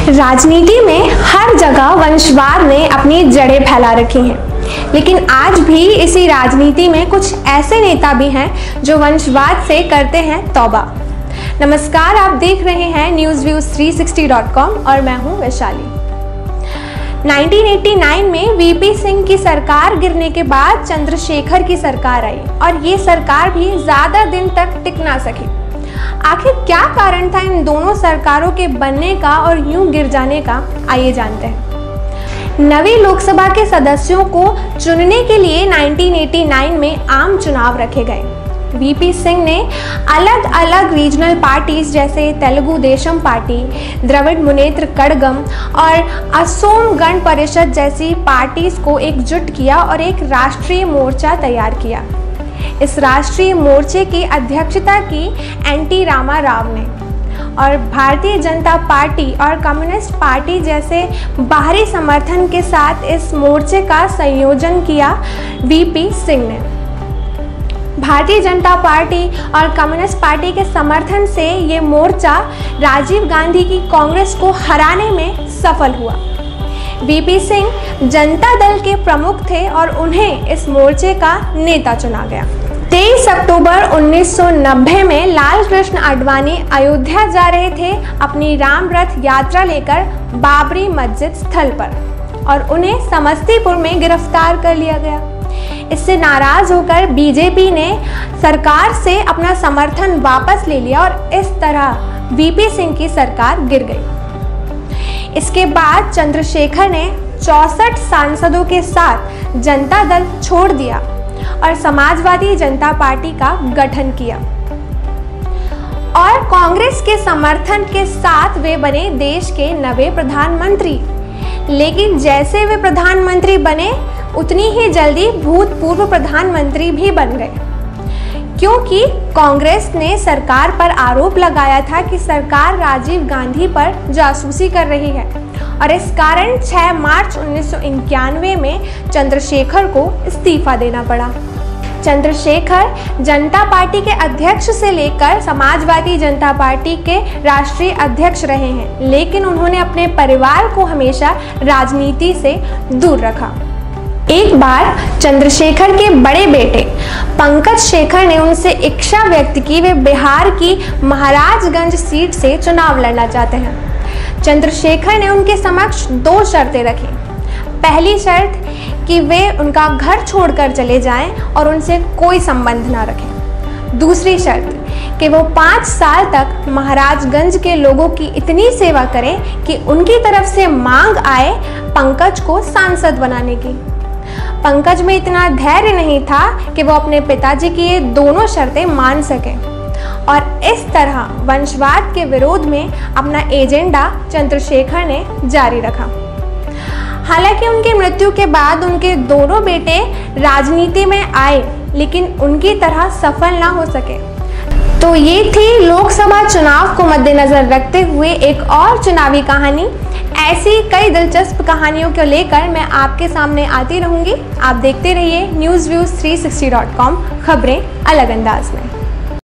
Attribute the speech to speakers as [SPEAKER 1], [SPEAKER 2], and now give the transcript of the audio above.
[SPEAKER 1] राजनीति में हर जगह वंशवाद ने अपनी जड़ें फैला रखी हैं, लेकिन आज भी इसी राजनीति में कुछ ऐसे नेता भी हैं जो वंशवाद से करते हैं तौबा। नमस्कार, आप देख रहे हैं newsviews360.com और मैं हूं वैशाली। 1989 में वीपी सिंह की सरकार गिरने के बाद चंद्रशेखर की सरकार आई और ये सरकार भी ज़्यादा दिन तक टिक ना सकी। आखिर क्या कारण था इन दोनों सरकारों के बनने का और यूं गिर जाने का, आइए जानते हैं। नवी लोकसभा के सदस्यों को चुनने के लिए 1989 में आम चुनाव रखे गए। वीपी सिंह ने अलग अलग रीजनल पार्टीज जैसे तेलुगु देशम पार्टी, द्रविड़ मुनेत्र कड़गम और असोम गण परिषद जैसी पार्टीज को एकजुट किया और एक राष्ट्रीय मोर्चा तैयार किया। इस राष्ट्रीय मोर्चे की अध्यक्षता की एनटी रामा राव ने और भारतीय जनता पार्टी और कम्युनिस्ट पार्टी जैसे बाहरी समर्थन के साथ इस मोर्चे का संयोजन किया वीपी सिंह ने। भारतीय जनता पार्टी और कम्युनिस्ट पार्टी के समर्थन से ये मोर्चा राजीव गांधी की कांग्रेस को हराने में सफल हुआ। वीपी सिंह जनता दल के प्रमुख थे और उन्हें इस मोर्चे का नेता चुना गया। 23 अक्टूबर 1990 में लाल कृष्ण आडवाणी अयोध्या जा रहे थे अपनी राम रथ यात्रा लेकर बाबरी मस्जिद स्थल पर और उन्हें समस्तीपुर में गिरफ्तार कर लिया गया। इससे नाराज होकर बीजेपी ने सरकार से अपना समर्थन वापस ले लिया और इस तरह वीपी सिंह की सरकार गिर गई। इसके बाद चंद्रशेखर ने 64 सांसदों के साथ जनता दल छोड़ दिया और समाजवादी जनता पार्टी का गठन किया और कांग्रेस के समर्थन के साथ वे बने देश के नवे प्रधानमंत्री। लेकिन जैसे वे प्रधानमंत्री बने उतनी ही जल्दी भूतपूर्व प्रधानमंत्री भी बन गए, क्योंकि कांग्रेस ने सरकार पर आरोप लगाया था कि सरकार राजीव गांधी पर जासूसी कर रही है और इस कारण 6 मार्च 1991 में चंद्रशेखर को इस्तीफा देना पड़ा। चंद्रशेखर जनता पार्टी के अध्यक्ष से लेकर समाजवादी जनता पार्टी के राष्ट्रीय अध्यक्ष रहे हैं, लेकिन उन्होंने अपने परिवार को हमेशा राजनीति से दूर रखा। एक बार चंद्रशेखर के बड़े बेटे पंकज शेखर ने उनसे इच्छा व्यक्त की वे बिहार की महाराजगंज सीट से चुनाव लड़ना चाहते हैं। चंद्रशेखर ने उनके समक्ष 2 शर्तें रखी। पहली शर्त कि वे उनका घर छोड़कर चले जाएं और उनसे कोई संबंध ना रखें। दूसरी शर्त कि वो 5 साल तक महाराजगंज के लोगों की इतनी सेवा करें कि उनकी तरफ से मांग आए पंकज को सांसद बनाने की। पंकज में इतना धैर्य नहीं था कि वो अपने पिताजी की ये दोनों शर्तें मान सके और इस तरह वंशवाद के विरोध में अपना एजेंडा चंद्रशेखर ने जारी रखा। हालांकि उनकी मृत्यु के बाद उनके दोनों बेटे राजनीति में आए, लेकिन उनकी तरह सफल ना हो सके। तो ये थी लोकसभा चुनाव को मद्देनजर रखते हुए एक और चुनावी कहानी। ऐसी कई दिलचस्प कहानियों को लेकर मैं आपके सामने आती रहूंगी। आप देखते रहिए newsviews360.com, खबरें अलग अंदाज में।